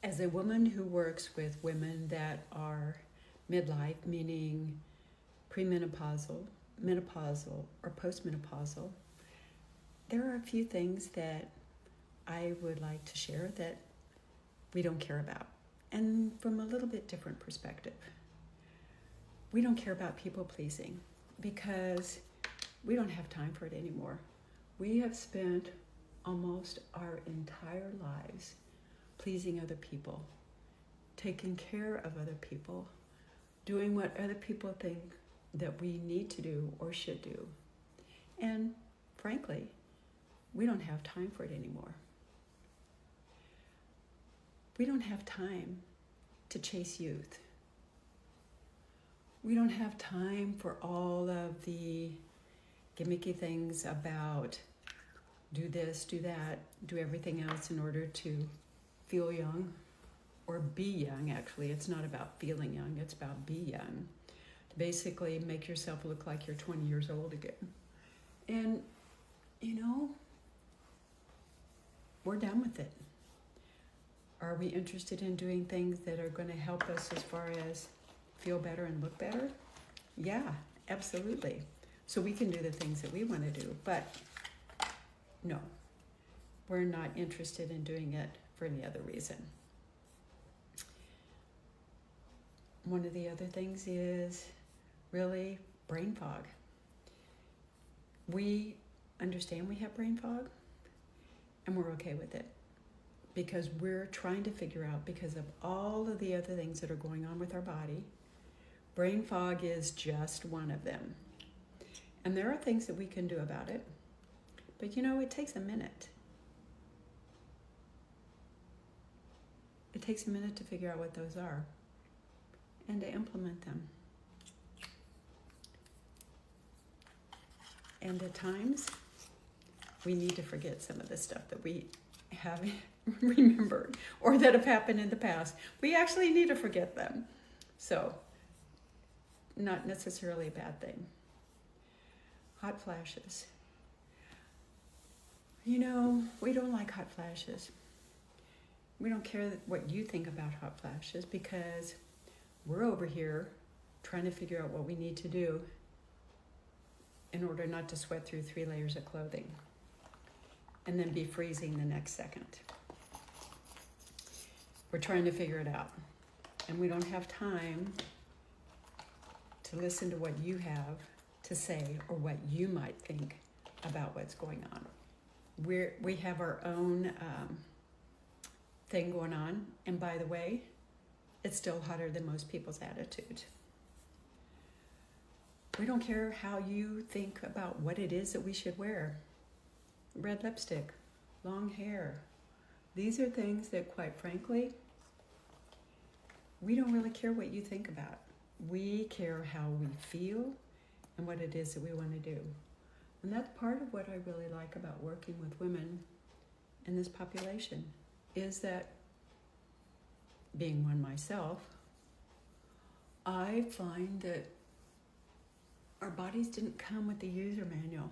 As a woman who works with women that are midlife, meaning premenopausal, menopausal, or postmenopausal, there are a few things that I would like to share that we don't care about, and from a little bit different perspective. We don't care about people pleasing because we don't have time for it anymore. We have spent almost our entire lives pleasing other people, taking care of other people, doing what other people think that we need to do or should do. And frankly, we don't have time for it anymore. We don't have time to chase youth. We don't have time for all of the gimmicky things about do this, do that, do everything else in order to feel young or be young. Actually, it's not about feeling young, it's about be young. To basically make yourself look like you're 20 years old again. And, we're done with it. Are we interested in doing things that are going to help us as far as feel better and look better? Yeah, absolutely. So we can do the things that we want to do, but no, we're not interested in doing it for any other reason. One of the other things is really brain fog. We understand we have brain fog, and we're okay with it because we're trying to figure out, because of all of the other things that are going on with our body, brain fog is just one of them. And there are things that we can do about it, but it takes a minute. It takes a minute to figure out what those are and to implement them. And at times, we need to forget some of the stuff that we have remembered or that have happened in the past. We actually need to forget them. So, not necessarily a bad thing. Hot flashes. We don't like hot flashes. We don't care what you think about hot flashes because we're over here trying to figure out what we need to do in order not to sweat through 3 layers of clothing and then be freezing the next second. We're trying to figure it out, and we don't have time to listen to what you have to say or what you might think about what's going on. We have our own thing going on, and by the way, it's still hotter than most people's attitude. We don't care how you think about what it is that we should wear. Red lipstick, long hair. These are things that, quite frankly, we don't really care what you think about. We care how we feel and what it is that we want to do. And that's part of what I really like about working with women in this population, is that, being one myself, I find that our bodies didn't come with the user manual.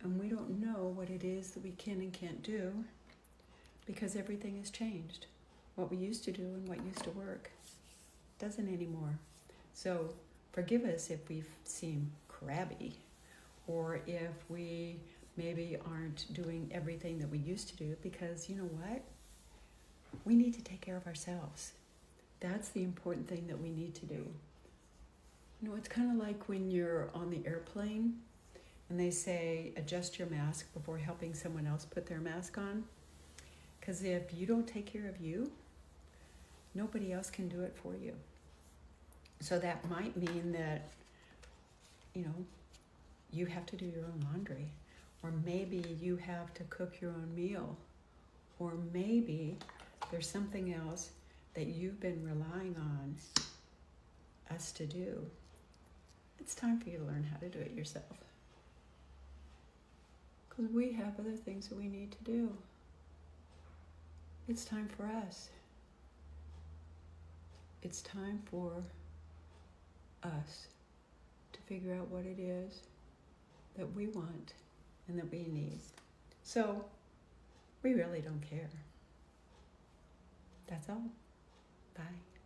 And we don't know what it is that we can and can't do because everything has changed. What we used to do and what used to work doesn't anymore. So forgive us if we seem crabby or if we maybe aren't doing everything that we used to do, because you know what? We need to take care of ourselves. That's the important thing that we need to do. It's kind of like when you're on the airplane and they say, adjust your mask before helping someone else put their mask on. Because if you don't take care of you, nobody else can do it for you. So that might mean that, you have to do your own laundry. Or maybe you have to cook your own meal. Or maybe there's something else that you've been relying on us to do. It's time for you to learn how to do it yourself. Because we have other things that we need to do. It's time for us. It's time for us to figure out what it is that we want and that we need. So we really don't care. That's all. Bye.